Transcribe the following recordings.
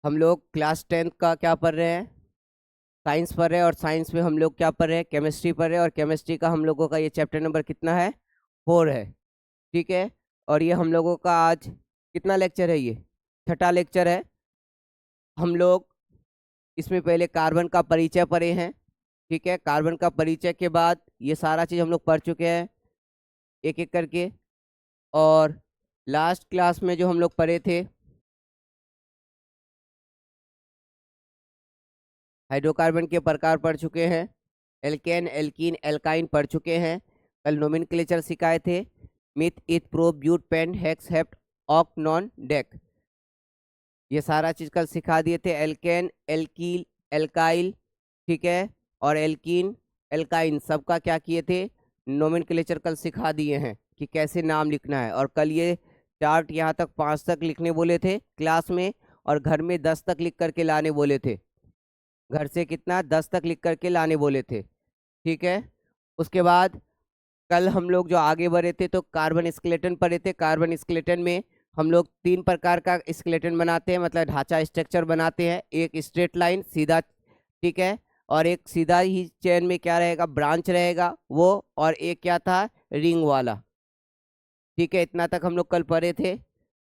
हम लोग class 10th का क्या पढ़ रहे हैं, साइंस पढ़ रहे हैं। और साइंस में हम लोग क्या पढ़ रहे हैं, केमिस्ट्री पढ़ रहे हैं। और केमिस्ट्री का हम लोगों का ये चैप्टर नंबर कितना है, 4 है। ठीक है। और ये हम लोगों का आज कितना लेक्चर है, ये 6ठा लेक्चर है। हम लोग इसमें पहले कार्बन का परिचय पढ़े हैं। ठीक है, कार्बन का परिचय के बाद ये सारा चीज़ हम लोग पढ़ चुके हैं एक एक करके। और लास्ट क्लास में जो हम लोग पढ़े थे, हाइड्रोकार्बन के प्रकार पढ़ चुके हैं, एल्केन एल्कीन एल्काइन पढ़ चुके हैं। कल नोमेनक्लेचर सिखाए थे, meth eth prop but pent hex hept oct non dec, ये सारा चीज कल सिखा दिए थे। एल्केन एल्कील एल्काइल, ठीक है, और एल्कीन एल्काइन सबका क्या किए थे, नोमेनक्लेचर कल सिखा दिए हैं कि कैसे नाम लिखना है। और कल ये चार्ट यहाँ तक 5 तक लिखने बोले थे क्लास में, और घर में 10 तक लिख करके लाने बोले थे। घर से कितना, 10 तक लिख करके लाने बोले थे। ठीक है। उसके बाद कल हम लोग जो आगे बढ़े थे तो कार्बन स्केलेटन पढ़े थे। कार्बन स्केलेटन में हम लोग 3 प्रकार का स्केलेटन बनाते हैं, मतलब ढांचा स्ट्रक्चर बनाते हैं। एक स्ट्रेट लाइन सीधा, ठीक है, और एक सीधा ही चेन में क्या रहेगा, ब्रांच रहेगा वो, और एक क्या था, रिंग वाला। ठीक है, इतना तक हम लोग कल पढ़े थे।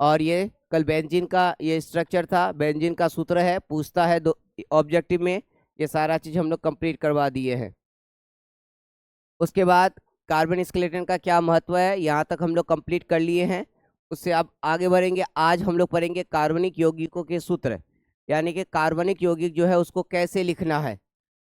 और ये कल बेंजीन का ये स्ट्रक्चर था, बेंजीन का सूत्र है, पूछता है दो ऑब्जेक्टिव में। ये सारा चीज हम लोग कंप्लीट करवा दिए हैं। उसके बाद कार्बन स्केलेटन का क्या महत्व है, यहाँ तक हम लोग कंप्लीट कर लिए हैं। उससे अब आगे बढ़ेंगे। आज हम लोग पढ़ेंगे कार्बनिक यौगिकों के सूत्र, यानी कि कार्बनिक यौगिक जो है उसको कैसे लिखना है।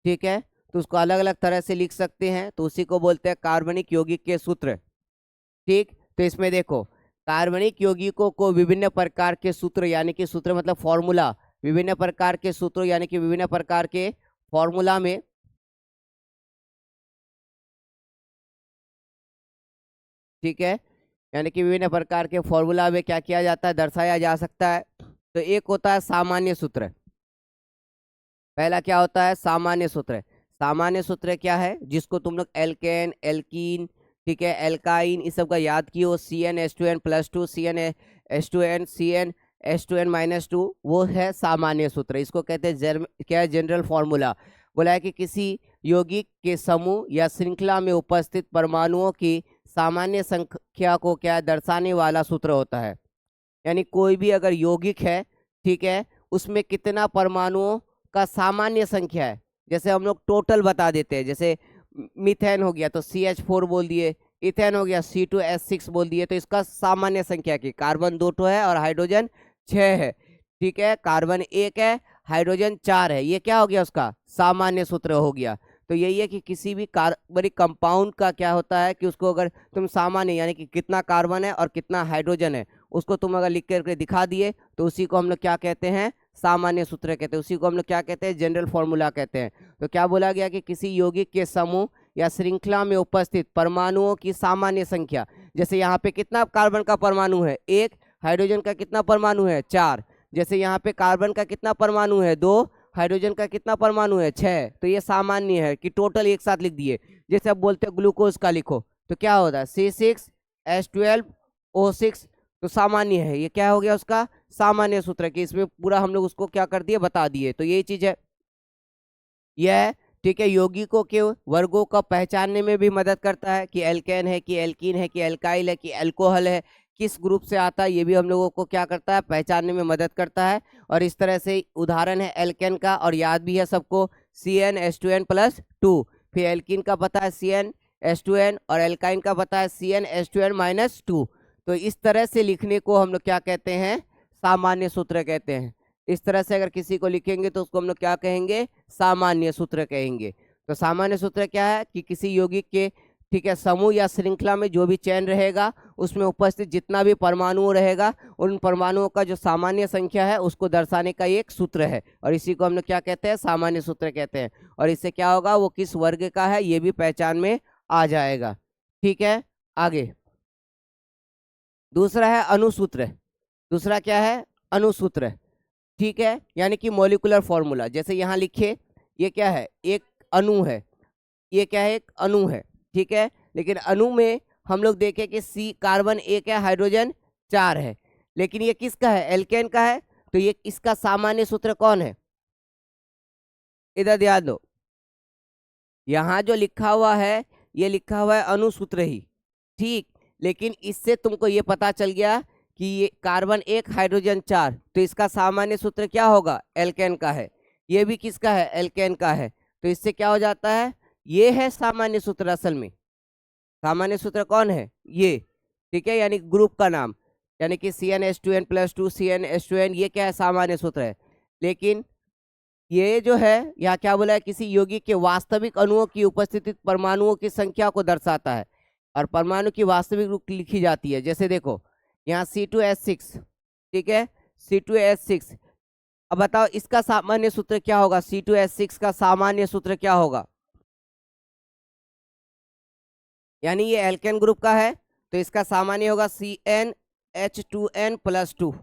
ठीक है, तो उसको अलग अलग तरह से लिख सकते हैं, तो उसी को बोलते हैं कार्बनिक यौगिक के सूत्र। ठीक, तो इसमें देखो, कार्बनिक यौगिकों को विभिन्न प्रकार के सूत्र, यानी कि सूत्र मतलब फॉर्मूला, विभिन्न प्रकार के सूत्रों यानी कि विभिन्न प्रकार के फॉर्मूला में, ठीक है, यानी कि विभिन्न प्रकार के फॉर्मूला में क्या किया जाता है, दर्शाया जा सकता है। तो एक होता है सामान्य सूत्र। पहला क्या होता है, सामान्य सूत्र। सामान्य सूत्र क्या है, जिसको तुम लोग एल्केन एल्कीन, ठीक है, एल्काइन, इस सब का याद किए, CnH2n+2 CnH2n CnH2n-2, वो है सामान्य सूत्र। इसको कहते हैं क्या है, जनरल फॉर्मूला। बोला है कि किसी यौगिक के समूह या श्रृंखला में उपस्थित परमाणुओं की सामान्य संख्या को क्या दर्शाने वाला सूत्र होता है। यानी कोई भी अगर यौगिक है, ठीक है, उसमें कितना परमाणुओं का सामान्य संख्या है, जैसे हम लोग टोटल बता देते हैं। जैसे मीथेन हो गया तो CH4 बोल दिए, इथेन हो गया C2H6 बोल दिए, तो इसका सामान्य संख्या की, कार्बन 2 है और हाइड्रोजन 6 है। ठीक है, कार्बन 1 है, हाइड्रोजन 4 है, ये क्या हो गया, उसका सामान्य सूत्र हो गया। तो यही है कि किसी भी कार्बनिक कंपाउंड का क्या होता है कि उसको अगर तुम सामान्य, यानी कि कितना कार्बन है और कितना हाइड्रोजन है, उसको तुम अगर लिख करके दिखा दिए, तो उसी को हम लोग क्या कहते हैं, सामान्य सूत्र कहते हैं। उसी को हम लोग क्या कहते हैं, जनरल फॉर्मूला कहते हैं। तो क्या बोला गया कि किसी यौगिक के समूह या श्रृंखला में उपस्थित परमाणुओं की सामान्य संख्या, जैसे यहाँ पे कितना कार्बन का परमाणु है, 1, हाइड्रोजन का कितना परमाणु है, 4, जैसे यहाँ पे कार्बन का कितना परमाणु है, 2, हाइड्रोजन का कितना परमाणु है, 6, तो ये सामान्य है कि टोटल एक साथ लिख दिए। जैसे अब बोलते हैं ग्लूकोज का लिखो, तो क्या होता है, C6H12O6, तो सामान्य है, ये क्या हो गया, उसका सामान्य सूत्र कि इसमें पूरा हम लोग उसको क्या कर दिए, बता दिए। तो यही चीज है यह। ठीक है, यौगिकों के वर्गों का पहचानने में भी मदद करता है कि एल्केन है कि एल्कीन है कि एल्काइल है कि एल्कोहल है, किस ग्रुप से आता है, ये भी हम लोगों को क्या करता है, पहचानने में मदद करता है। और इस तरह से उदाहरण है एल्केन का, और याद भी है सबको, CnH2n+2। फिर एल्कीन का पता है CnH2n, और एल्काइन का पता है CnH2n-2। तो इस तरह से लिखने को हम लोग क्या कहते हैं, सामान्य सूत्र कहते हैं। इस तरह से अगर किसी को लिखेंगे तो उसको हम लोग क्या कहेंगे, सामान्य सूत्र कहेंगे। तो सामान्य सूत्र क्या है कि किसी यौगिक के, ठीक है, समूह या श्रृंखला में जो भी चेन रहेगा, उसमें उपस्थित जितना भी परमाणु रहेगा, उन परमाणुओं का जो सामान्य संख्या है उसको दर्शाने का एक सूत्र है, और इसी को हम लोग क्या कहते हैं, सामान्य सूत्र कहते हैं। और इससे क्या होगा, वो किस वर्ग का है ये भी पहचान में आ जाएगा। ठीक है, आगे दूसरा है अणुसूत्र। दूसरा क्या है, अणुसूत्र। ठीक है, यानी कि मॉलिक्यूलर फॉर्मूला। जैसे यहाँ लिखे, ये क्या है, एक अणु है, ये क्या है, एक अणु है। ठीक है, लेकिन अणु में हम लोग देखें कि कार्बन 1 है, हाइड्रोजन 4 है, लेकिन ये किसका है, एल्केन का है। तो ये इसका सामान्य सूत्र कौन है? इधर ध्यान दो, यहाँ जो लिखा हुआ है ये लिखा हुआ है अणुसूत्र ही, ठीक। लेकिन इससे तुमको ये पता चल गया कि ये कार्बन 1 हाइड्रोजन 4, तो इसका सामान्य सूत्र क्या होगा? एल्केन का है। ये भी किसका है? एल्केन का है। तो इससे क्या हो जाता है? ये है सामान्य सूत्र। असल में सामान्य सूत्र कौन है? ये, ठीक है, यानी ग्रुप का नाम, यानी कि CnH2n+2 CnH2n, ये क्या है? सामान्य सूत्र है। लेकिन ये जो है यहाँ क्या बोला है? किसी यौगिक के वास्तविक अणुओं की उपस्थिति परमाणुओं की संख्या को दर्शाता है, और परमाणु की वास्तविक रूप लिखी जाती है। जैसे देखो यहाँ C2H6, ठीक है, C2H6। अब बताओ इसका सामान्य सूत्र क्या होगा? C2H6 का सामान्य सूत्र क्या होगा? यानी ये एल्केन ग्रुप का है, तो इसका सामान्य होगा CnH2n+2,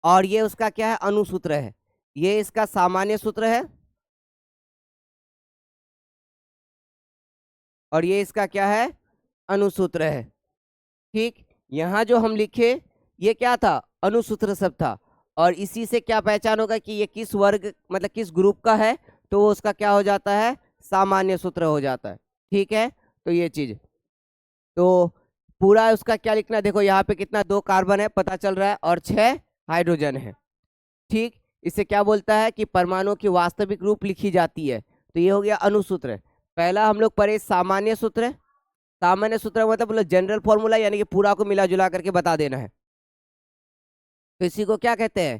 और ये उसका क्या है? अणुसूत्र है। ये इसका सामान्य सूत्र है, और ये इसका क्या है? अणुसूत्र है, ठीक। यहाँ जो हम लिखे ये क्या था? अणुसूत्र सब था, और इसी से क्या पहचान होगा कि ये किस वर्ग मतलब किस ग्रुप का है, तो वो उसका क्या हो जाता है? सामान्य सूत्र हो जाता है, ठीक है। तो ये चीज, तो पूरा उसका क्या लिखना है? देखो यहाँ पे कितना 2 कार्बन है पता चल रहा है, और 6 हाइड्रोजन है, ठीक। इससे क्या बोलता है कि परमाणु की वास्तविक रूप लिखी जाती है। तो ये हो गया अणुसूत्र। पहला हम लोग पढ़े सामान्य सूत्र। सामान्य सूत्र मतलब बोलो जनरल फॉर्मूला, यानी कि पूरा को मिला जुला करके बता देना है, तो इसी को क्या कहते हैं?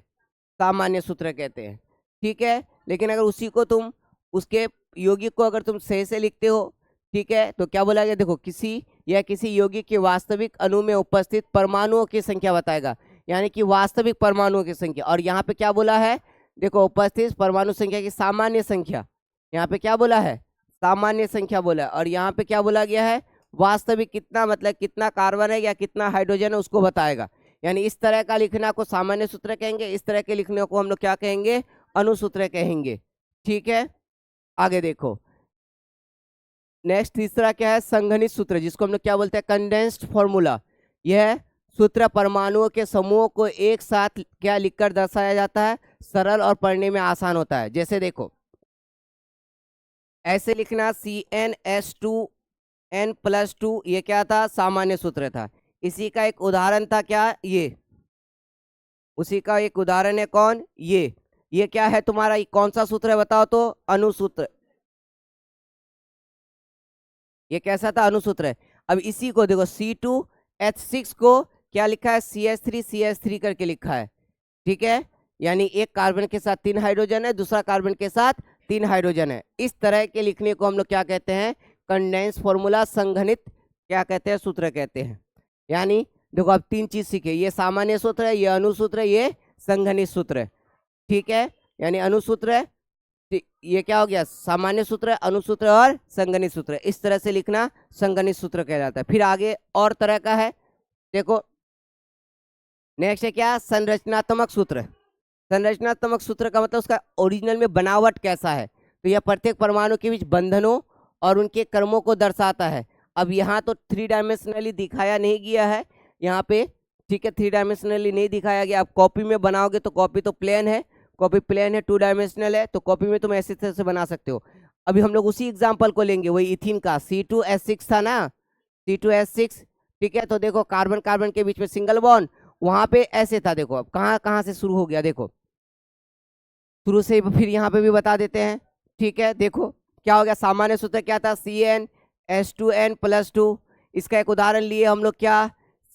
सामान्य सूत्र कहते हैं, ठीक है। लेकिन अगर उसी को तुम उसके यौगिक को अगर तुम सही से लिखते हो, ठीक है, तो क्या बोला गया? देखो किसी या किसी यौगिक के वास्तविक अणु में उपस्थित परमाणुओं की संख्या बताएगा, यानी कि वास्तविक परमाणुओं की संख्या। और यहाँ पे क्या बोला है? देखो उपस्थित परमाणु संख्या की सामान्य संख्या, यहाँ पे क्या बोला है? सामान्य संख्या बोला है। और यहाँ पे क्या बोला गया है? वास्तविक कितना, मतलब कितना कार्बन है या कितना हाइड्रोजन है उसको बताएगा। यानी इस तरह का लिखना को सामान्य सूत्र कहेंगे, इस तरह के लिखने को हम लोग क्या कहेंगे? अणुसूत्र कहेंगे, ठीक है। आगे देखो, नेक्स्ट तीसरा क्या है? संघनित सूत्र, जिसको हम लोग क्या बोलते हैं? Condensed formula. यह सूत्र परमाणुओं के समूहों को एक साथ क्या लिखकर दर्शाया जाता है? सरल और पढ़ने में आसान होता है। जैसे देखो ऐसे लिखना, CnH2n+2, ये क्या था? सामान्य सूत्र था। इसी का एक उदाहरण था क्या? ये उसी का एक उदाहरण है। कौन? ये क्या है तुम्हारा? ये कौन सा सूत्र है बताओ तो? अणुसूत्र। ये कैसा था? अणुसूत्र है। अब इसी को देखो C2H6 को क्या लिखा है? CH3 करके लिखा है, ठीक है। यानी एक कार्बन के साथ 3 हाइड्रोजन है, दूसरा कार्बन के साथ 3 हाइड्रोजन है। इस तरह के लिखने को हम लोग क्या कहते हैं? कंडेंस फॉर्मूला, संघनित क्या कहते हैं? सूत्र कहते हैं। यानी देखो अब 3 चीज सीखे, ये सामान्य सूत्र है, ये अणुसूत्र है, ये संघनित सूत्र है, ठीक है। यानी अणुसूत्र है, ये क्या हो गया? सामान्य सूत्र, अणुसूत्र और संघनित सूत्र। इस तरह से लिखना संघनित सूत्र कहलाता है। फिर आगे और तरह का है, देखो नेक्स्ट है क्या? संरचनात्मक सूत्र। संरचनात्मक सूत्र का मतलब उसका ओरिजिनल में बनावट कैसा है, तो यह प्रत्येक परमाणु के बीच बंधनों और उनके क्रमों को दर्शाता है। अब यहाँ तो 3 डायमेंशनली दिखाया नहीं गया है यहाँ पे, ठीक है, 3 डायमेंशनली नहीं दिखाया गया। आप कॉपी में बनाओगे तो कॉपी तो प्लेन है, कॉपी प्लेन है, 2 डायमेंशनल है, तो कॉपी में तुम ऐसी तरह से बना सकते हो। अभी हम लोग उसी एग्जाम्पल को लेंगे, वही इथिन का C2H6 था ना, C2H6, ठीक है। तो देखो कार्बन कार्बन के बीच में सिंगल बॉन्ड, वहां पे ऐसे था। देखो अब कहाँ कहाँ से शुरू हो गया, देखो शुरू से फिर यहाँ पे भी बता देते हैं, ठीक है। देखो क्या हो गया? सामान्य सूत्र क्या था? CnH2n+2। इसका एक उदाहरण लिए हम लोग क्या?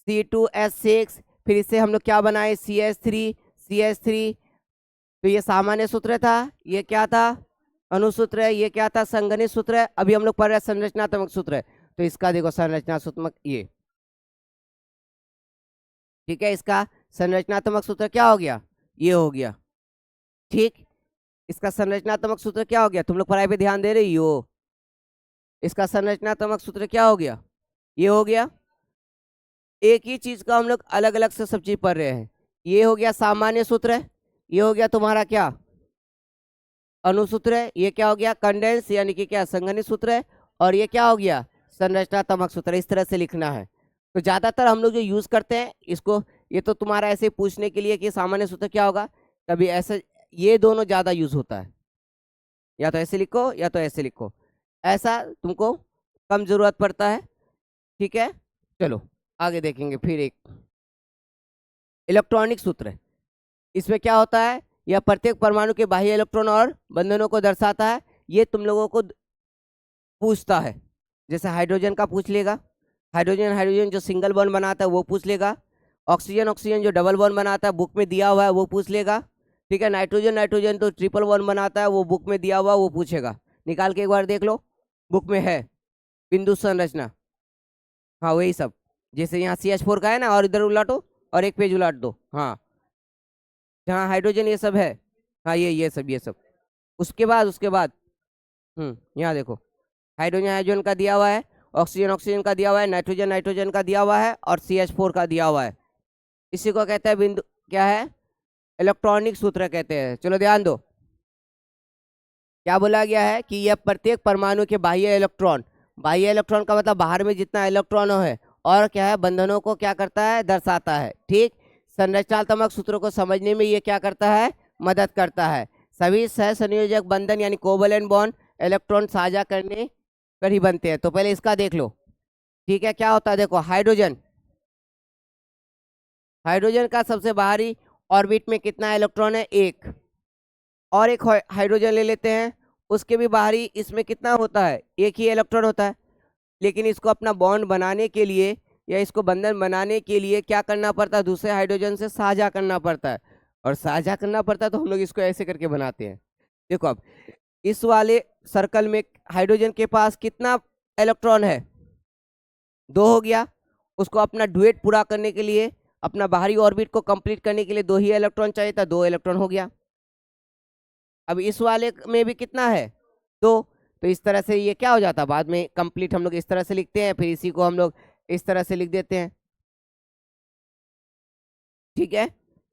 C2H6, फिर इससे हम लोग क्या बनाए? CH3। तो ये सामान्य सूत्र था, ये क्या था? अणुसूत्र है, ये क्या था? संघनित सूत्र है। अभी हम लोग पढ़ रहे हैं संरचनात्मक सूत्र है, तो इसका देखो संरचनात्मक, ये ठीक है, इसका संरचनात्मक सूत्र क्या हो गया? ये हो गया, ठीक। इसका संरचनात्मक सूत्र क्या हो गया? तुम लोग पढ़ाई पे ध्यान दे रही हो? इसका संरचनात्मक सूत्र क्या हो गया? ये हो गया। एक ही चीज का हम लोग अलग अलग से सब चीज पढ़ रहे हैं। ये हो गया सामान्य सूत्र है, ये हो गया तुम्हारा क्या? अणुसूत्र है, ये क्या हो गया? कंडेंस यानी कि क्या? संघनित सूत्र है। और ये क्या हो गया? संरचनात्मक सूत्र। इस तरह से लिखना है। तो ज्यादातर हम लोग जो यूज करते हैं इसको, ये तो तुम्हारा ऐसे पूछने के लिए कि सामान्य सूत्र क्या होगा, कभी ऐसे, ये दोनों ज्यादा यूज होता है, या तो ऐसे लिखो या तो ऐसे लिखो, ऐसा तुमको कम जरूरत पड़ता है। ठीक है, चलो आगे देखेंगे फिर एक इलेक्ट्रॉनिक सूत्र। इसमें क्या होता है, यह प्रत्येक परमाणु के बाह्य इलेक्ट्रॉन और बंधनों को दर्शाता है। ये तुम लोगों को पूछता है, जैसे हाइड्रोजन का पूछ लेगा, हाइड्रोजन हाइड्रोजन जो सिंगल बॉन्ड बनाता है वो पूछ लेगा, ऑक्सीजन ऑक्सीजन जो डबल बॉन्ड बनाता है बुक में दिया हुआ है वो पूछ लेगा। ठीक है, नाइट्रोजन नाइट्रोजन तो ट्रिपल बॉन्ड बनाता है वो बुक में दिया हुआ वो पूछेगा, निकाल के एक बार देख लो, बुक में है बिंदु संरचना। हाँ वही सब, जैसे यहाँ CH4 का है ना, और इधर उलाटो और एक पेज उलाट दो, हाँ जहाँ हाइड्रोजन ये सब है, हाँ ये सब। उसके बाद यहाँ देखो, हाइड्रोजन हाइड्रोजन का दिया हुआ है, ऑक्सीजन ऑक्सीजन का दिया हुआ है, नाइट्रोजन नाइट्रोजन का दिया हुआ है, और CH4 का दिया हुआ है। इसी को कहते हैं बिंदु, क्या है, इलेक्ट्रॉनिक सूत्र कहते हैं। चलो ध्यान दो, क्या बोला गया है कि यह प्रत्येक परमाणु के बाह्य इलेक्ट्रॉन का मतलब बाहर में जितना इलेक्ट्रॉन है, और क्या है, बंधनों को क्या करता है, दर्शाता है। ठीक, संरचनात्मक सूत्रों को समझने में ये क्या करता है, मदद करता है। सभी सहसंयोजक बंधन यानी कोवलेंट बॉन्ड इलेक्ट्रॉन साझा करने पर ही बनते हैं। तो पहले इसका देख लो। ठीक है, क्या होता है, देखो हाइड्रोजन, हाइड्रोजन का सबसे बाहरी ऑर्बिट में कितना इलेक्ट्रॉन है, एक, और एक हाइड्रोजन ले लेते हैं, उसके भी बाहरी इसमें कितना होता है, एक ही इलेक्ट्रॉन होता है। लेकिन इसको अपना बॉन्ड बनाने के लिए या इसको बंधन बनाने के लिए क्या करना पड़ता है, दूसरे हाइड्रोजन से साझा करना पड़ता है, और साझा करना पड़ता है तो हम लोग इसको ऐसे करके बनाते हैं। देखो अब इस वाले सर्कल में हाइड्रोजन के पास कितना इलेक्ट्रॉन है, दो हो गया। उसको अपना ड्यूएट पूरा करने के लिए, अपना बाहरी ऑर्बिट को कंप्लीट करने के लिए दो ही इलेक्ट्रॉन चाहिए था, दो इलेक्ट्रॉन हो गया। अब इस वाले में भी कितना है, दो। तो इस तरह से ये क्या हो जाता है, बाद में कंप्लीट हम लोग इस तरह से लिखते हैं, फिर इसी को हम लोग इस तरह से लिख देते हैं। ठीक है,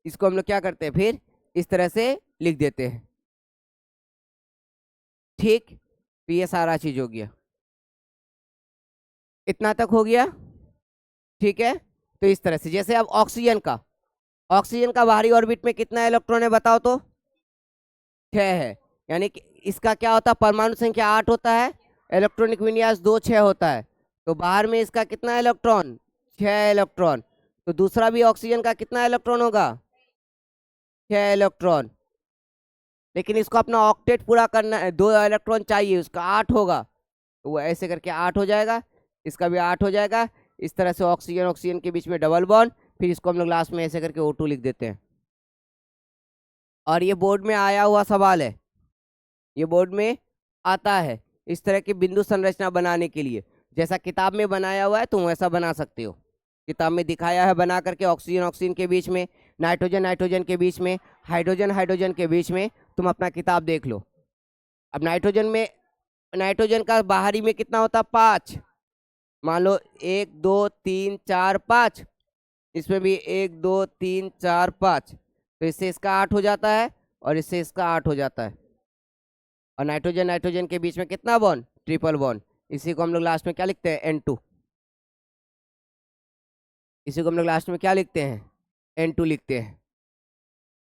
इसको हम लोग क्या करते हैं, फिर इस तरह से लिख देते हैं। ठीक, तो ये सारा चीज हो गया, इतना तक हो गया। ठीक है, तो इस तरह से, जैसे अब ऑक्सीजन का बाहरी ऑर्बिट में कितना इलेक्ट्रॉन है बताओ तो, 6 है। यानी कि इसका क्या होता है, परमाणु संख्या 8 होता है, इलेक्ट्रॉनिक विन्यास 2 6 होता है। तो बाहर में इसका कितना इलेक्ट्रॉन, 6 इलेक्ट्रॉन। तो दूसरा भी ऑक्सीजन का कितना इलेक्ट्रॉन होगा, 6 इलेक्ट्रॉन। लेकिन इसको अपना ऑक्टेट पूरा करना है, 2 इलेक्ट्रॉन चाहिए, उसका 8 होगा, तो वो ऐसे करके 8 हो जाएगा, इसका भी 8 हो जाएगा। इस तरह से ऑक्सीजन ऑक्सीजन के बीच में डबल बॉन्ड, फिर इसको हम लोग लास्ट में ऐसे करके O2 लिख देते हैं। और ये बोर्ड में आया हुआ सवाल है, ये बोर्ड में आता है इस तरह की बिंदु संरचना बनाने के लिए। जैसा किताब में बनाया हुआ है तुम वैसा बना सकते हो, किताब में दिखाया है बना करके, ऑक्सीजन ऑक्सीजन के बीच में, नाइट्रोजन नाइट्रोजन के बीच में, हाइड्रोजन हाइड्रोजन के बीच में। तुम अपना किताब देख लो। अब नाइट्रोजन का बाहरी में कितना होता है, 5, मान लो 1 2 3 4 5, इसमें भी 1 2 3 4 5, तो इससे इसका 8 हो जाता है, और इससे इसका 8 हो जाता है। और नाइट्रोजन नाइट्रोजन के बीच में कितना बॉन्ड, ट्रिपल बॉन्ड। इसी को हम लोग लास्ट में क्या लिखते हैं, N2। इसी को हम लोग लास्ट में क्या लिखते हैं, N2 लिखते हैं।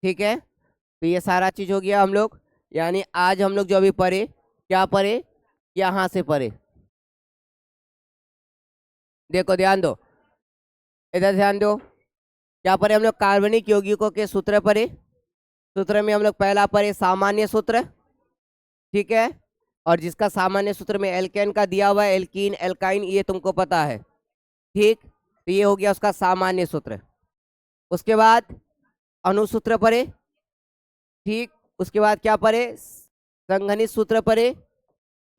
ठीक है, तो ये सारा चीज हो गया हम लोग, यानी आज हम लोग जो अभी पढ़े, क्या पढ़े, यहाँ से पढ़े। देखो ध्यान दो, इधर ध्यान दो, क्या पढ़े हम लोग, कार्बनिक यौगिकों के सूत्र पढ़े। सूत्र में हम लोग पहला पढ़े सामान्य सूत्र। ठीक है, और जिसका सामान्य सूत्र में एल्केन का दिया हुआ है, एल्कीन एल्काइन, ये तुमको पता है। ठीक, तो ये हो गया उसका सामान्य सूत्र। उसके बाद अणुसूत्र पढ़े। ठीक, उसके बाद क्या पढ़े, संघनित सूत्र पढ़े।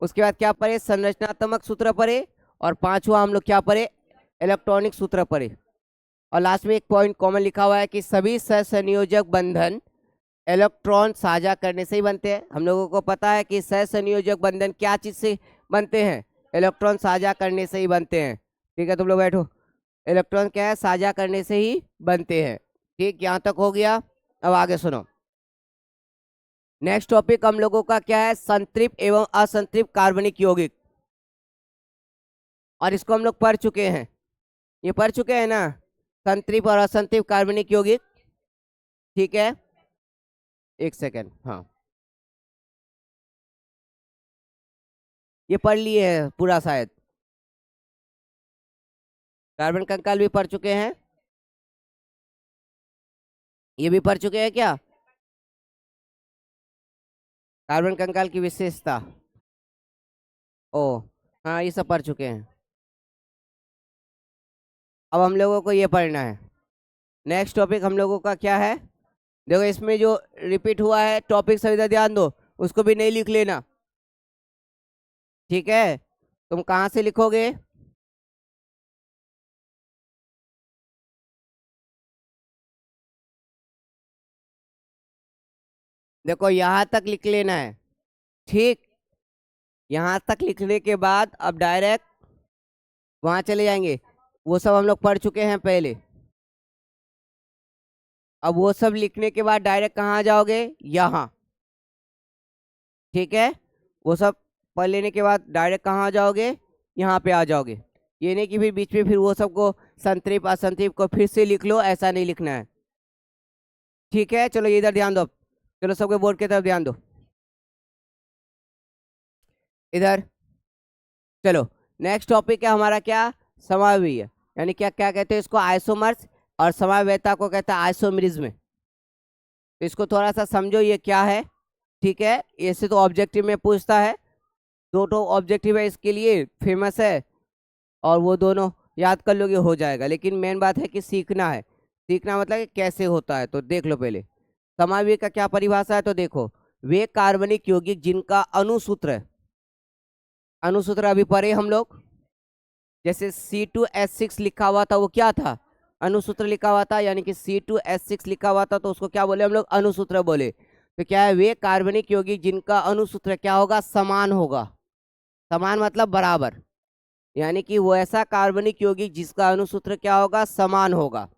उसके बाद क्या पढ़े, संरचनात्मक सूत्र पढ़े। और पांचवा हम लोग क्या पढ़े, इलेक्ट्रॉनिक सूत्र पढ़े। और लास्ट में एक पॉइंट कॉमन लिखा हुआ है कि सभी सहसंयोजक बंधन इलेक्ट्रॉन साझा करने से ही बनते हैं। हम लोगों को पता है कि सहसंयोजक बंधन क्या चीज से बनते हैं, इलेक्ट्रॉन साझा करने से ही बनते हैं। ठीक है, तुम लोग बैठो, इलेक्ट्रॉन क्या है, साझा करने से ही बनते हैं। ठीक, यहाँ तक हो गया। अब आगे सुनो, नेक्स्ट टॉपिक हम लोगों का क्या है, संतृप्त एवं असंतृप्त कार्बनिक यौगिक। और इसको हम लोग पढ़ चुके हैं, ये पढ़ चुके हैं ना, संतृप्त और असंतृप्त कार्बनिक यौगिक। ठीक है, एक सेकेंड, हाँ ये पढ़ लिए हैं पूरा शायद। कार्बन कंकाल भी पढ़ चुके हैं, ये भी पढ़ चुके हैं क्या? कार्बन कंकाल की विशेषता, ओ हाँ ये सब पढ़ चुके हैं। अब हम लोगों को ये पढ़ना है, नेक्स्ट टॉपिक हम लोगों का क्या है? देखो इसमें जो रिपीट हुआ है टॉपिक सभी इधर ध्यान दो, उसको भी नहीं लिख लेना, ठीक है? तुम कहाँ से लिखोगे? देखो यहाँ तक लिख लेना है, ठीक? यहाँ तक लिखने के बाद अब डायरेक्ट वहां चले जाएंगे, वो सब हम लोग पढ़ चुके हैं पहले। अब वो सब लिखने के बाद डायरेक्ट कहाँ आ जाओगे? यहाँ, ठीक है? वो सब पढ़ लेने के बाद डायरेक्ट कहाँ आ जाओगे? यहाँ पे आ जाओगे। ये नहीं कि फिर बीच में फिर वो सबको संतृप्त असंतृप्त को फिर से लिख लो, ऐसा नहीं लिखना है, ठीक है? चलो ये इधर ध्यान दो, चलो सबके बोर्ड की तरफ ध्यान दो, इधर चलो। नेक्स्ट टॉपिक है हमारा क्या? समावयव, यानी क्या क्या कहते हैं इसको? आइसोमर्स, और समावयवता को कहता है आइसोमेरिज्म। तो इसको थोड़ा सा समझो ये क्या है, ठीक है? ऐसे तो ऑब्जेक्टिव में पूछता है, दो तो ऑब्जेक्टिव है इसके लिए, फेमस है, और वो दोनों याद कर लोगे हो जाएगा। लेकिन मेन बात है कि सीखना है, सीखना मतलब कि कैसे होता है। तो देख लो पहले समावयव का क्या परिभाषा है, तो देखो वे कार्बनिक यौगिक जिनका अणुसूत्र है, अणुसूत्र अभी पढ़े हम लोग, जैसे C2H6 लिखा हुआ था वो क्या था? अणुसूत्र लिखा हुआ था, यानी कि C2H6 लिखा हुआ था तो उसको क्या बोले हम लोग? अणुसूत्र बोले। तो क्या है? वे कार्बनिक यौगिक जिनका अणुसूत्र क्या होगा? समान होगा। समान मतलब बराबर, यानी कि वो ऐसा कार्बनिक यौगिक जिसका अणुसूत्र क्या होगा? समान होगा,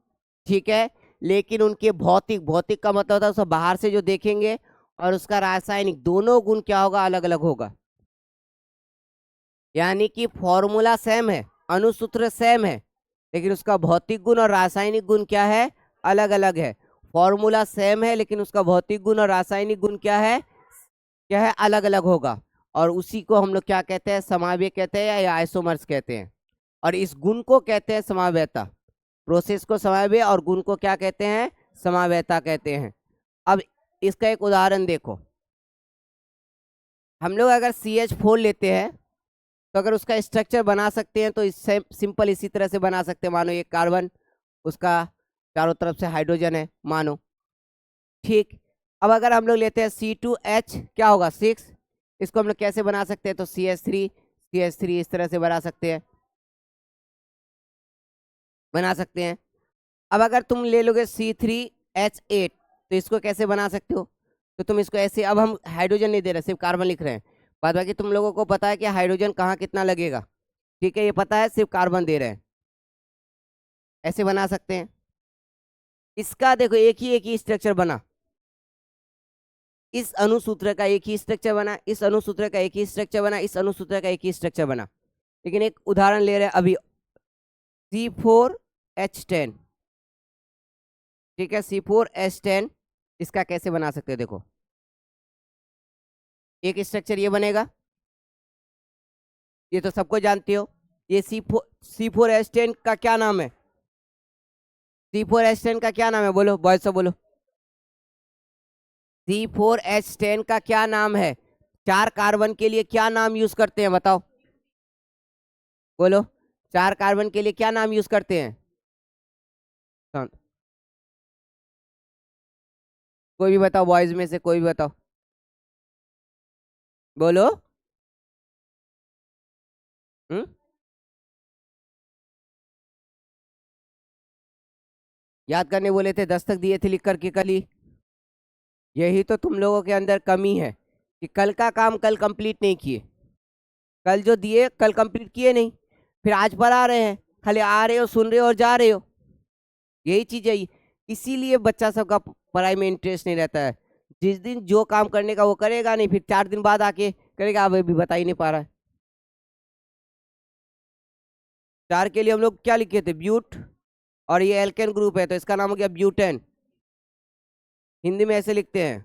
ठीक है? लेकिन उनके भौतिक, भौतिक का मतलब होता है उसको बाहर से जो देखेंगे, और उसका रासायनिक, दोनों गुण क्या होगा? अलग अलग होगा। यानी कि फॉर्मूला सेम है, अणुसूत्र सेम है, लेकिन उसका भौतिक गुण और रासायनिक गुण क्या है? अलग अलग है। फॉर्मूला सेम है लेकिन उसका भौतिक गुण और रासायनिक गुण क्या है? क्या है? अलग अलग होगा। और उसी को हम लोग क्या कहते हैं? समावयव कहते हैं या आइसोमर्स कहते हैं। और इस गुण को कहते हैं समावयवता। प्रोसेस को समावयव और गुण को क्या कहते हैं? समावयवता कहते हैं। अब इसका एक उदाहरण देखो, हम लोग अगर CH4 लेते हैं तो अगर उसका स्ट्रक्चर बना सकते हैं तो इससे सिंपल इसी तरह से बना सकते हैं। मानो एक कार्बन, उसका चारों तरफ से हाइड्रोजन है मानो, ठीक? अब अगर हम लोग लेते हैं C2H क्या होगा? 6, इसको हम लोग कैसे बना सकते हैं? तो CH3 इस तरह से बना सकते हैं, बना सकते हैं। अब अगर तुम ले लोगे C3H8 तो इसको कैसे बना सकते हो? तो तुम इसको ऐसे, अब हम हाइड्रोजन नहीं दे रहे, सिर्फ कार्बन लिख रहे हैं, बाद बाकी तुम लोगों को पता है कि हाइड्रोजन कहाँ कितना लगेगा, ठीक है? ये पता है, सिर्फ कार्बन दे रहे हैं, ऐसे बना सकते हैं। इसका देखो एक ही स्ट्रक्चर बना, इस अणुसूत्र का एक ही स्ट्रक्चर बना, इस अणुसूत्र का एक ही स्ट्रक्चर बना, इस अणुसूत्र का एक ही स्ट्रक्चर बना। लेकिन एक उदाहरण ले रहे हैं अभी, C4H10, ठीक है? C4H10 इसका कैसे बना सकते हो? देखो एक स्ट्रक्चर ये बनेगा, ये तो सबको जानते हो। ये C4H10 का क्या नाम है? C4H10 का क्या नाम है? बोलो बॉयज, सब बोलो, C4H10 का क्या नाम है? 4 कार्बन के लिए क्या नाम यूज करते हैं बताओ? बोलो, 4 कार्बन के लिए क्या नाम यूज करते हैं? कोई भी बताओ, बॉयज में से कोई भी बताओ, बोलो। हम्म, याद करने बोले थे, दस्तक दिए थे लिख करके कल ही। यही तो तुम लोगों के अंदर कमी है कि कल का काम कल कंप्लीट नहीं किए, कल जो दिए कल कंप्लीट किए नहीं, फिर आज पर आ रहे हैं, खाली आ रहे हो, सुन रहे हो और जा रहे हो। यही चीज है, इसीलिए बच्चा सबका पढ़ाई में इंटरेस्ट नहीं रहता है। जिस दिन जो काम करने का वो करेगा नहीं, फिर 4 दिन बाद आके करेगा, अब अभी बता ही नहीं पा रहा है। 4 के लिए हम लोग क्या लिखे थे? ब्यूट, और ये एल्केन ग्रुप है तो इसका नाम हो गया ब्यूटेन, हिंदी में ऐसे लिखते हैं।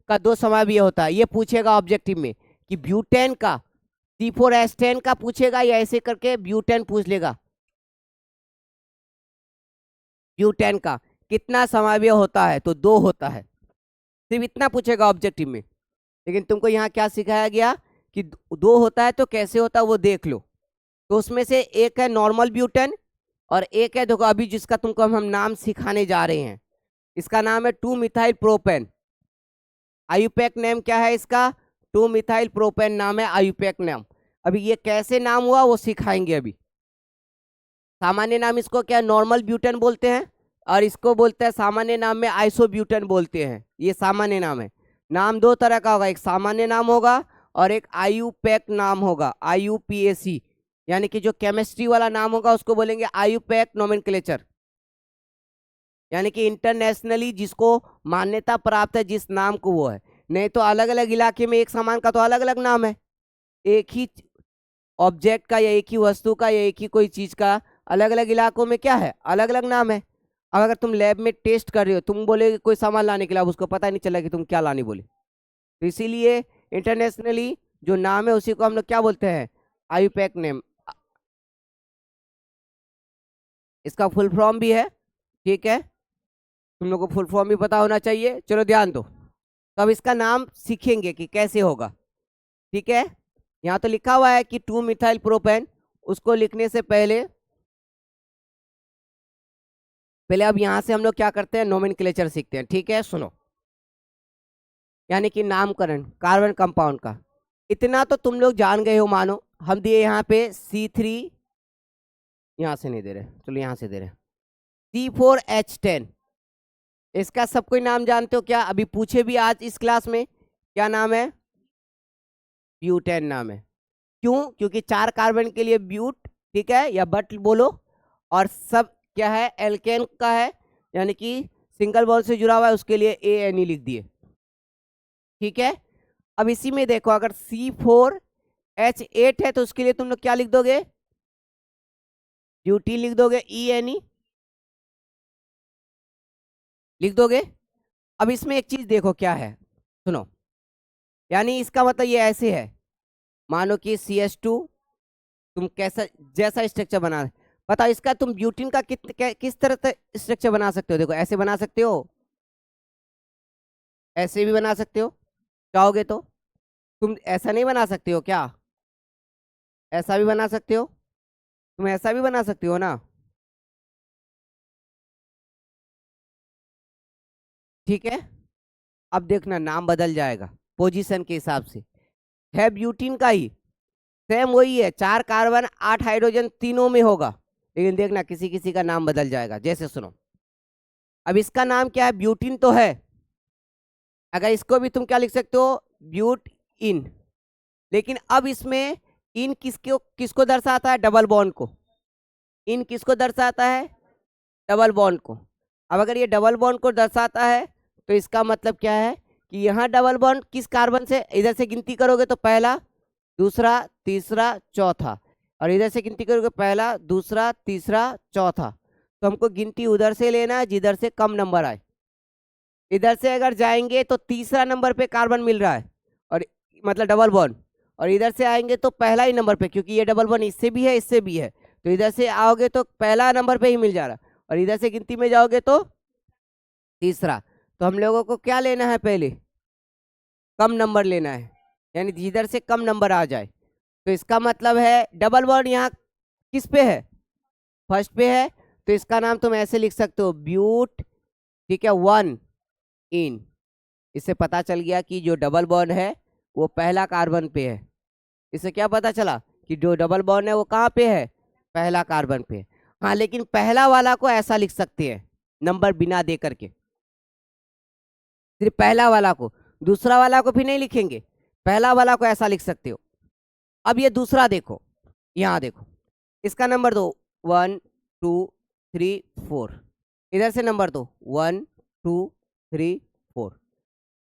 का 2 समावयव होता है। ये पूछेगा ऑब्जेक्टिव में कि ब्यूटेन का C4H10 का पूछेगा, या ऐसे करके ब्यूटेन पूछ लेगा, ब्यूटेन का कितना समावयव होता है, तो 2 होता है। सिर्फ इतना पूछेगा ऑब्जेक्टिव में। लेकिन तुमको यहाँ क्या सिखाया गया कि 2 होता है तो कैसे होता है वो देख लो। तो उसमें से एक है नॉर्मल ब्यूटेन और एक है, देखो अभी जिसका तुमको हम नाम सिखाने जा रहे हैं, इसका नाम है 2 मिथाइल प्रोपेन। आयुपैक नेम क्या है इसका? 2 मिथाइल प्रोपेन नाम है आयुपैक नेम। अभी ये कैसे नाम हुआ वो सिखाएंगे अभी। सामान्य नाम इसको क्या, नॉर्मल ब्यूटेन बोलते हैं, और इसको बोलते हैं सामान्य नाम में आइसोब्यूटेन बोलते हैं। ये सामान्य नाम है। नाम 2 तरह का होगा, एक सामान्य नाम होगा और एक आयुपैक नाम होगा, IUPAC, यानी कि जो केमिस्ट्री वाला नाम होगा उसको बोलेंगे आयुपैक नोमेनक्लेचर, यानी कि इंटरनेशनली जिसको मान्यता प्राप्त है जिस नाम को वो है। नहीं तो अलग अलग इलाके में एक सामान का तो अलग अलग नाम है, एक ही ऑब्जेक्ट का या एक ही वस्तु का या एक ही कोई चीज का अलग अलग इलाकों में क्या है, अलग अलग नाम है। अब अगर तुम लैब में टेस्ट कर रहे हो, तुम बोले कोई सामान लाने के लिए, अब उसको पता नहीं चला कि तुम क्या लाने बोले, तो इसीलिए इंटरनेशनली जो नाम है उसी को हम लोग क्या बोलते हैं, आयुपैक नेम। इसका फुल फॉर्म भी है, ठीक है, तुम लोग को फुल फॉर्म भी पता होना चाहिए। चलो ध्यान दो, तो अब इसका नाम सीखेंगे कि कैसे होगा, ठीक है। यहाँ तो लिखा हुआ है कि 2 मिथाइल प्रोपेन, उसको लिखने से पहले अब यहाँ से हम लोग क्या करते हैं, नोमेनक्लेचर सीखते हैं, ठीक है। सुनो, यानी कि नामकरण कार्बन कंपाउंड का। इतना तो तुम लोग जान गए हो, मानो हम दिए यहाँ पे C3, यहाँ से नहीं दे रहे, चलो यहाँ से दे रहे, C4H10, इसका सब कोई नाम जानते हो क्या? अभी पूछे भी आज इस क्लास में, क्या नाम है? ब्यूटेन नाम है। क्यों? क्योंकि 4 कार्बन के लिए ब्यूट, ठीक है, या बट बोलो, और सब क्या है, एल्केन का है, यानी कि सिंगल बॉन्ड से जुड़ा हुआ है, उसके लिए ANE लिख दिए, ठीक है। अब इसी में देखो, अगर C4H8 है तो उसके लिए तुम लोग क्या लिख दोगे, ब्यूटीन लिख दोगे, ENE लिख दोगे। अब इसमें एक चीज देखो क्या है, सुनो, यानी इसका मतलब ये ऐसे है, मानो कि CH2 तुम कैसा जैसा स्ट्रक्चर बना, बताओ इसका तुम ब्यूटीन का किस तरह से स्ट्रक्चर बना सकते हो? देखो ऐसे बना सकते हो, ऐसे भी बना सकते हो, चाहोगे तो। तुम ऐसा नहीं बना सकते हो क्या? ऐसा भी बना सकते हो, तुम ऐसा भी बना सकते हो ना, ठीक है। अब देखना नाम बदल जाएगा पोजीशन के हिसाब से, है ब्यूटीन का ही, सेम वही है, 4 कार्बन 8 हाइड्रोजन तीनों में होगा, लेकिन देखना किसी किसी का नाम बदल जाएगा। जैसे सुनो, अब इसका नाम क्या है, ब्यूटीन तो है, अगर इसको भी तुम क्या लिख सकते हो, ब्यूट इन, लेकिन अब इसमें इन किसको दर्शाता है, डबल बॉन्ड को। इन किसको दर्शाता है, डबल बॉन्ड को। अब अगर ये डबल बॉन्ड को दर्शाता है तो इसका मतलब क्या है कि यहाँ डबल बॉन्ड किस कार्बन से, इधर से गिनती करोगे तो पहला, दूसरा, तीसरा, चौथा, और इधर से गिनती करोगे पहला, दूसरा, तीसरा, चौथा, तो हमको गिनती उधर से लेना है जिधर से कम नंबर आए। इधर से अगर जाएंगे तो तीसरा नंबर पे कार्बन मिल रहा है, और मतलब डबल बॉन्ड, और इधर से आएंगे तो पहला ही नंबर पे, क्योंकि ये डबल बॉन्ड इससे भी है इससे भी है, तो इधर से आओगे तो पहला नंबर पे ही मिल जा रहा, और इधर से गिनती में जाओगे तो तीसरा। तो हम लोगों को क्या लेना है, पहले कम नंबर लेना है, यानी जिधर से कम नंबर आ जाए। तो इसका मतलब है डबल बॉन्ड यहाँ किस पे है, फर्स्ट पे है, तो इसका नाम तुम ऐसे लिख सकते हो, ब्यूट, ठीक है, 1 इन। इससे पता चल गया कि जो डबल बॉन्ड है वो पहला कार्बन पे है। इससे क्या पता चला कि जो डबल बॉन्ड है वो कहाँ पे है, पहला कार्बन पे। हाँ, लेकिन पहला वाला को ऐसा लिख सकते हैं, नंबर बिना दे करके, सिर्फ पहला वाला को, दूसरा वाला को भी नहीं लिखेंगे, पहला वाला को ऐसा लिख सकते हो। अब ये दूसरा देखो, यहाँ देखो, इसका नंबर दो 1 2 3 4, इधर से नंबर दो 1 2 3 4।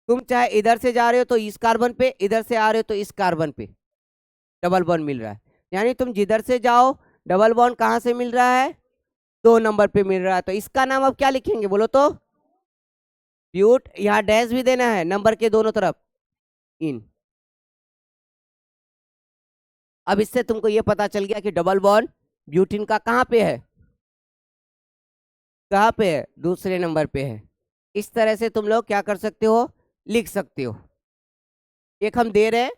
तुम चाहे इधर से जा रहे हो तो इस कार्बन पे, इधर से आ रहे हो तो इस कार्बन पे डबल बॉन्ड मिल रहा है, यानी तुम जिधर से जाओ डबल बॉन्ड कहाँ से मिल रहा है, 2 नंबर पे मिल रहा है। तो इसका नाम अब क्या लिखेंगे बोलो तो, ब्यूट, यहाँ डैश भी देना है नंबर के दोनों तरफ, इन। अब इससे तुमको ये पता चल गया कि डबल बॉन्ड ब्यूटिन का कहाँ पे है, कहाँ पे है, दूसरे नंबर पे है। इस तरह से तुम लोग क्या कर सकते हो, लिख सकते हो। एक हम दे रहे हैं,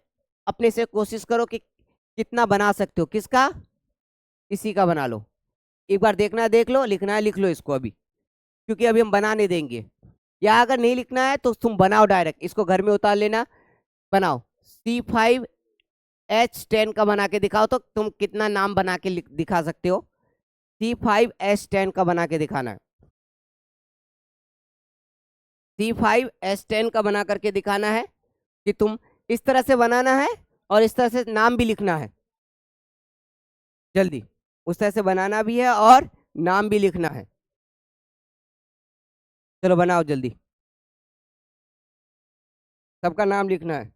अपने से कोशिश करो कि कितना बना सकते हो, किसका, इसी का बना लो। एक बार देखना है देख लो, लिखना है लिख लो इसको अभी, क्योंकि अभी हम बनाने देंगे। या अगर नहीं लिखना है तो तुम बनाओ डायरेक्ट, इसको घर में उतार लेना, बनाओ। C5H10 का बना के दिखाओ तो तुम कितना नाम बना के दिखा सकते हो। C5H10 का बना के दिखाना है, C5H10 का बना करके दिखाना है कि तुम इस तरह से बनाना है और इस तरह से नाम भी लिखना है। जल्दी उस तरह से बनाना भी है और नाम भी लिखना है। चलो बनाओ जल्दी, सबका नाम लिखना है।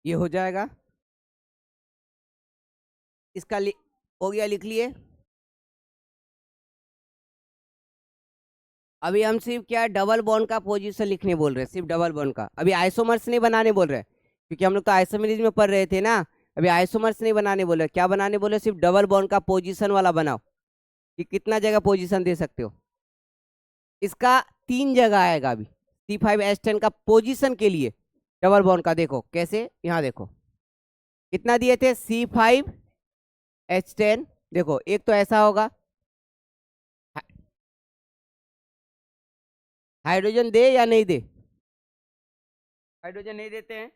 ये हो जाएगा, इसका हो गया, लिख लिए। अभी हम सिर्फ क्या डबल बॉन्ड का पोजीशन लिखने बोल रहे हैं, सिर्फ डबल बॉन्ड का, अभी आइसोमर्स नहीं बनाने बोल रहे हैं, क्योंकि हम लोग तो आइसोमेरिज्म में पढ़ रहे थे ना। अभी आइसोमर्स नहीं बनाने बोले, क्या बनाने बोले, सिर्फ डबल बॉन्ड का पोजीशन वाला बनाओ, कि कितना जगह पोजीशन दे सकते हो। इसका 3 जगह आएगा अभी, C5H10 का पोजीशन के लिए डबल बॉन्ड का। देखो कैसे, यहाँ देखो कितना दिए थे, C5H10। देखो एक तो ऐसा होगा, हाइड्रोजन दे या नहीं दे, हाइड्रोजन नहीं देते हैं।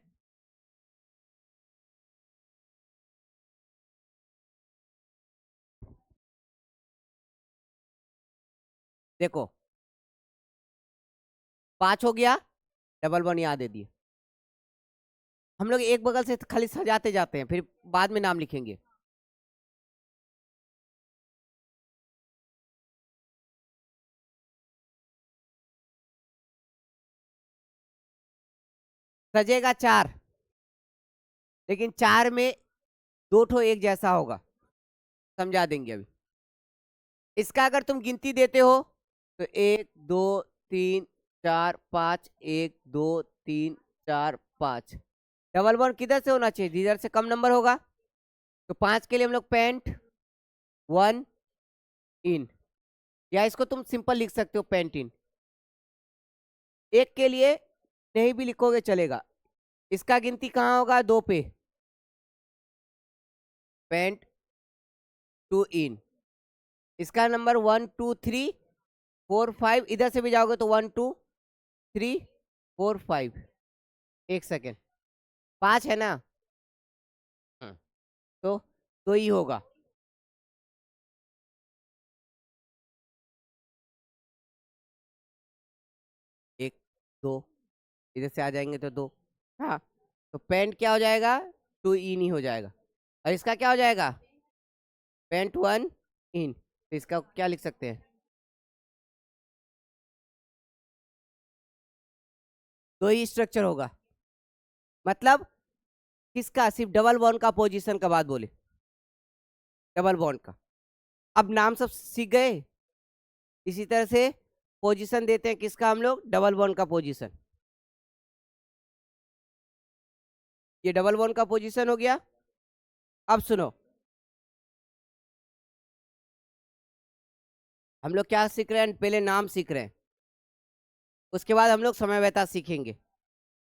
देखो 5 हो गया, डबल बॉन्ड यहाँ दे दिए। हम लोग एक बगल से खाली सजाते जाते हैं, फिर बाद में नाम लिखेंगे। सजेगा 4, लेकिन 4 में 2 ठो एक जैसा होगा, समझा देंगे अभी। इसका अगर तुम गिनती देते हो तो 1 2 3 4 5, 1 2 3 4 5। डबल बॉन्ड किधर से होना चाहिए, जिधर से कम नंबर होगा। तो 5 के लिए हम लोग पेंट 1 इन, या इसको तुम सिंपल लिख सकते हो पेंट इन। एक के लिए नहीं भी लिखोगे चलेगा, इसका गिनती कहाँ होगा, 2 पे, पेंट 2 इन। इसका नंबर 1 2 3 4 5, इधर से भी जाओगे तो 1 2 3 4 5। एक सेकेंड, 5 है ना, हम्म, तो ही होगा। 2, इधर से आ जाएंगे तो 2। हाँ, तो पेंट क्या हो जाएगा, 2 इन ही हो जाएगा। और इसका क्या हो जाएगा, पेंट 1 इन। तो इसका क्या लिख सकते हैं, 2 ही स्ट्रक्चर होगा। मतलब किसका, सिर्फ डबल बॉन्ड का पोजीशन का बात बोले, डबल बॉन्ड का। अब नाम सब सीख गए। इसी तरह से पोजीशन देते हैं किसका हम लोग, डबल बॉन्ड का पोजीशन। ये डबल बॉन्ड का पोजीशन हो गया। अब सुनो, हम लोग क्या सीख रहे हैं, पहले नाम सीख रहे हैं, उसके बाद हम लोग समयवैता सीखेंगे।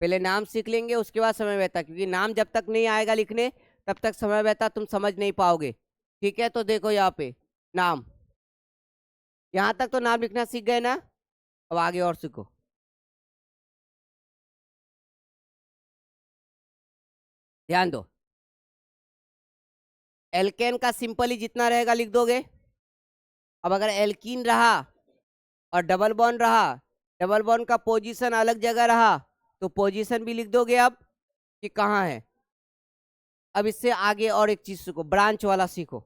पहले नाम सीख लेंगे, उसके बाद समयवैता, क्योंकि नाम जब तक नहीं आएगा लिखने तब तक समयवैता तुम समझ नहीं पाओगे। ठीक है, तो देखो यहाँ पे नाम, यहाँ तक तो नाम लिखना सीख गए ना। अब आगे और सीखो। ध्यान दो, एल्केन का सिंपल ही जितना रहेगा लिख दोगे। अब अगर एल्कीन रहा और डबल बॉन्ड रहा, डबल बॉन्ड का पोजीशन अलग जगह रहा, तो पोजीशन भी लिख दोगे अब कि कहाँ है। अब इससे आगे और एक चीज सीखो, ब्रांच वाला सीखो।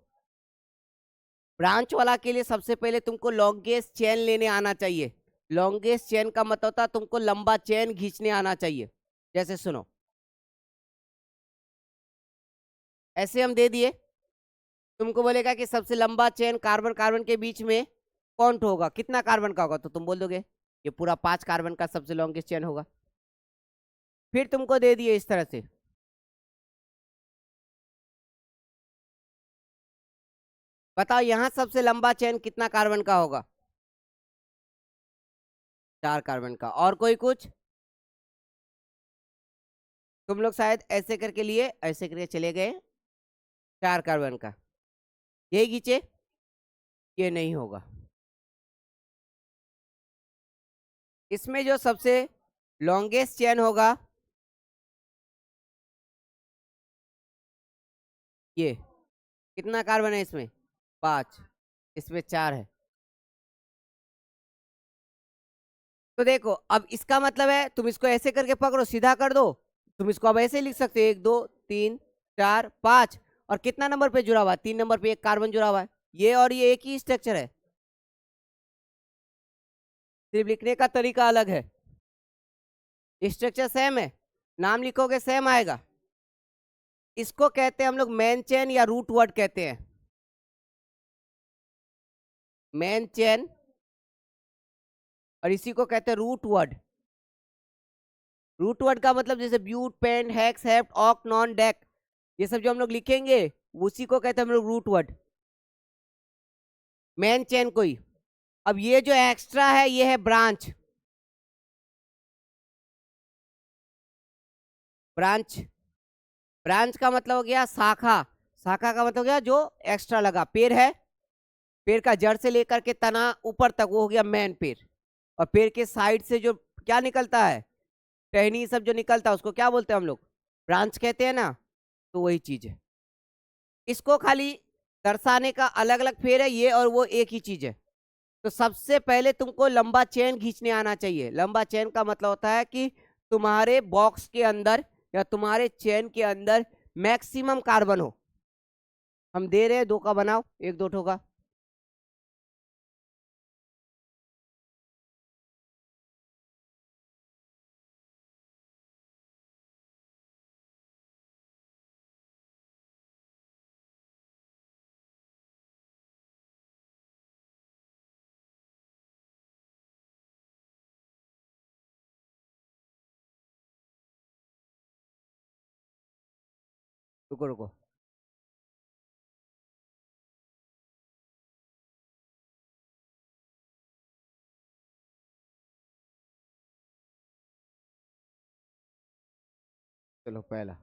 ब्रांच वाला के लिए सबसे पहले तुमको लॉन्गेस्ट चेन लेने आना चाहिए। लॉन्गेस्ट चेन का मतलब होता है तुमको लंबा चेन खींचने आना चाहिए। जैसे सुनो, ऐसे हम दे दिए, तुमको बोलेगा कि सबसे लंबा चेन कार्बन कार्बन के बीच में कौन होगा, कितना कार्बन का होगा, तो तुम बोल दोगे ये पूरा 5 कार्बन का सबसे लॉन्गेस्ट चेन होगा। फिर तुमको दे दिए इस तरह से, बताओ यहाँ सबसे लंबा चेन कितना कार्बन का होगा, 4 कार्बन का। और कोई कुछ, तुम लोग शायद ऐसे करके लिए, ऐसे करके चले गए, 4 कार्बन का यही खींचे, ये नहीं होगा। इसमें जो सबसे लॉन्गेस्ट चेन होगा, ये कितना कार्बन है इसमें, 5, इसमें 4 है। तो देखो अब इसका मतलब है तुम इसको ऐसे करके पकड़ो, सीधा कर दो, तुम इसको अब ऐसे लिख सकते हो, 1 2 3 4 5। और कितना नंबर पे जुड़ा हुआ है, 3 नंबर पे एक कार्बन जुड़ा हुआ है। ये और ये एक ही स्ट्रक्चर है, सिर्फ लिखने का तरीका अलग है। स्ट्रक्चर सेम है, नाम लिखोगे सेम आएगा। इसको कहते हैं हम लोग मेन चेन या रूट वर्ड कहते हैं, मेन चेन। और इसी को कहते हैं रूट वर्ड। रूट वर्ड का मतलब जैसे ब्यूट, pent, hex, hept, oct, non, dec, ये सब जो हम लोग लिखेंगे उसी को कहते हैं हम लोग रूट वर्ड, मेन चेन कोई। अब ये जो एक्स्ट्रा है ये है ब्रांच। ब्रांच, ब्रांच का मतलब हो गया शाखा। शाखा का मतलब हो गया जो एक्स्ट्रा लगा। पेड़ है, पेड़ का जड़ से लेकर के तना ऊपर तक वो हो गया मेन पेड़। और पेड़ के साइड से जो क्या निकलता है, टहनी सब जो निकलता है उसको क्या बोलते हैं हम लोग, ब्रांच कहते हैं ना। तो वही चीज है, इसको खाली दर्शाने का अलग अलग फेर है, ये और वो एक ही चीज है। तो सबसे पहले तुमको लंबा चेन खींचने आना चाहिए। लंबा चेन का मतलब होता है कि तुम्हारे बॉक्स के अंदर या तुम्हारे चेन के अंदर मैक्सिमम कार्बन हो। हम दे रहे हैं 2 का बनाओ, 1 2 ठो का। रुको रुको, चलो पहला।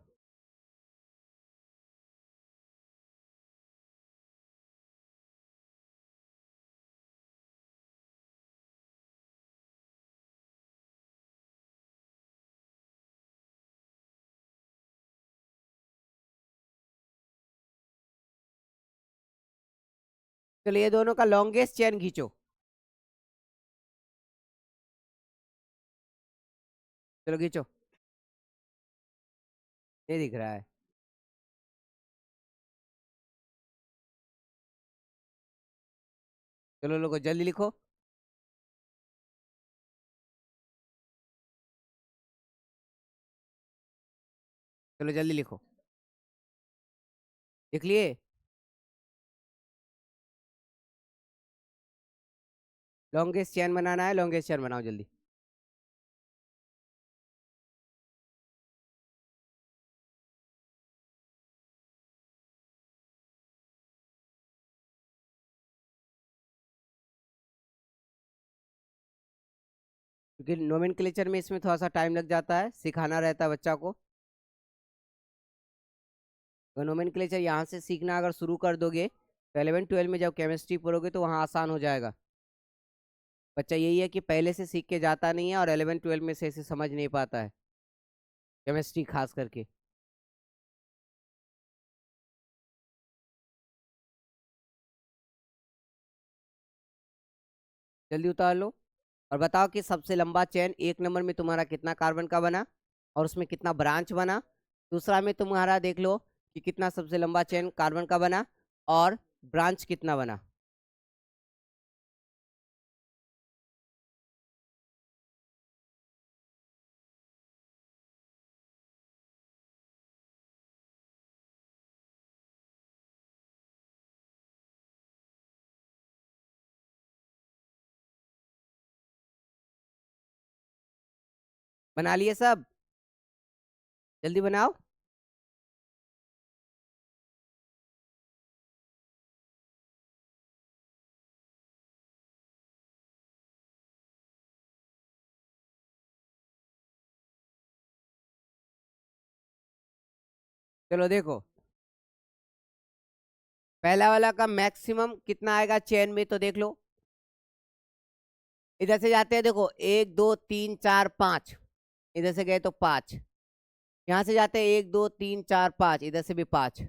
चलो ये दोनों का लॉन्गेस्ट चेन खींचो। चलो खींचो। नहीं दिख रहा है। चलो लोगो जल्दी लिखो। चलो जल्दी लिखो। लिख लिए? लॉन्गेस्ट चेन बनाना है, लॉन्गेस्ट चेन बनाओ जल्दी। क्योंकि नोमेनक्लेचर में इसमें थोड़ा सा टाइम लग जाता है, सिखाना रहता है बच्चा को। अगर नोमेनक्लेचर यहाँ से सीखना अगर शुरू कर दोगे तो 11 12 में जब केमिस्ट्री पढ़ोगे तो वहाँ आसान हो जाएगा। बच्चा यही है कि पहले से सीख के जाता नहीं है और 11 12 में से इसे समझ नहीं पाता है, केमिस्ट्री खास करके। जल्दी उतार लो और बताओ कि सबसे लंबा चेन 1 नंबर में तुम्हारा कितना कार्बन का बना और उसमें कितना ब्रांच बना। दूसरा में तुम्हारा देख लो कि कितना सबसे लंबा चेन कार्बन का बना और ब्रांच कितना बना। बना लिए सब? जल्दी बनाओ। चलो देखो, पहला वाला का मैक्सिमम कितना आएगा चेन में, तो देख लो। इधर से जाते हैं, देखो 1 2 3 4 5, इधर से गए तो 5। यहाँ से जाते हैं 1 2 3 4 5, इधर से भी 5।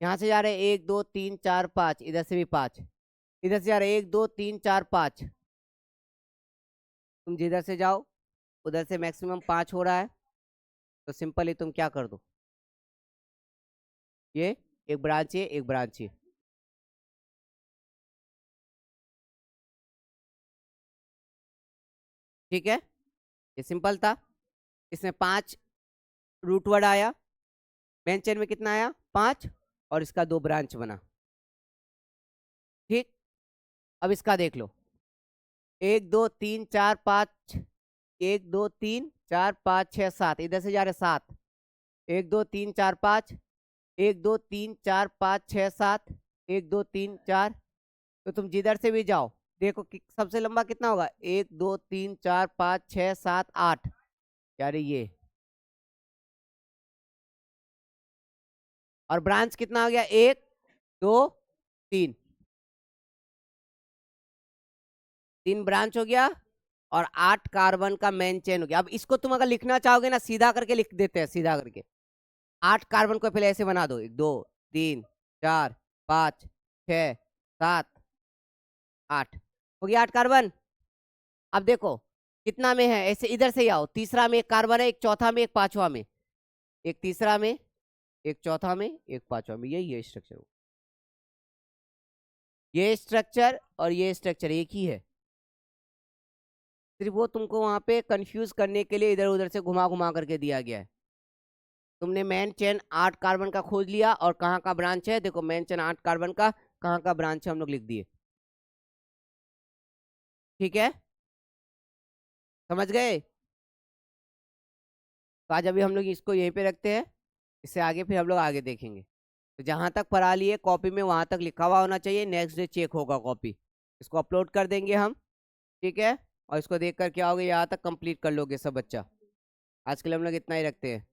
यहाँ से जा रहे हैं 1 2 3 4 5, इधर से भी 5। इधर से जा रहे हैं 1 2 3 4 5। तुम जिधर से जाओ उधर से मैक्सिमम 5 हो रहा है, तो सिंपली तुम क्या कर दो, ये एक ब्रांच है, एक ब्रांच है। ठीक है, ये सिंपल था। इसमें 5 रूट वर्ड आया, मेन चेन में कितना आया 5, और इसका 2 ब्रांच बना। ठीक, अब इसका देख लो, 1 2 3 4 5, 1 2 3 4 5 6 7, इधर से जा रहे 7। 1 2 3 4 5, 1 2 3 4 5 6 7, 1 2 3 4। तो तुम जिधर से भी जाओ देखो कि सबसे लंबा कितना होगा, 1 2 3 4 5 6 7 8, यार ये। और ब्रांच कितना हो गया, 1 2 3, 3 ब्रांच हो गया और 8 कार्बन का मेन चेन हो गया। अब इसको तुम अगर लिखना चाहोगे ना, सीधा करके लिख देते हैं, सीधा करके 8 कार्बन को पहले ऐसे बना दो, 1 2 3 4 5 6 7 8, हो गया 8 कार्बन। अब देखो कितना में है, ऐसे इधर से ही आओ, तीसरा में एक कार्बन है, एक चौथा में, एक पांचवा में, एक तीसरा में, एक चौथा में, एक पांचवा में, यही है स्ट्रक्चर। ये स्ट्रक्चर और ये स्ट्रक्चर एक ही है, सिर्फ वो तुमको वहां पे कंफ्यूज करने के लिए इधर उधर से घुमा घुमा करके दिया गया है। तुमने मेन चेन 8 कार्बन का खोज लिया और कहाँ का ब्रांच है, देखो मेन चेन 8 कार्बन का, कहाँ का ब्रांच है हम लोग लिख दिए। ठीक है, समझ गए? तो आज अभी हम लोग इसको यहीं पे रखते हैं, इससे आगे फिर हम लोग आगे देखेंगे। तो जहां तक पढ़ा लिए कॉपी में वहां तक लिखा हुआ होना चाहिए, नेक्स्ट डे चेक होगा कॉपी। इसको अपलोड कर देंगे हम, ठीक है, और इसको देख कर क्या होगा, यहाँ तक कंप्लीट कर लोगे सब बच्चा। आज के लिए हम लोग इतना ही रखते हैं।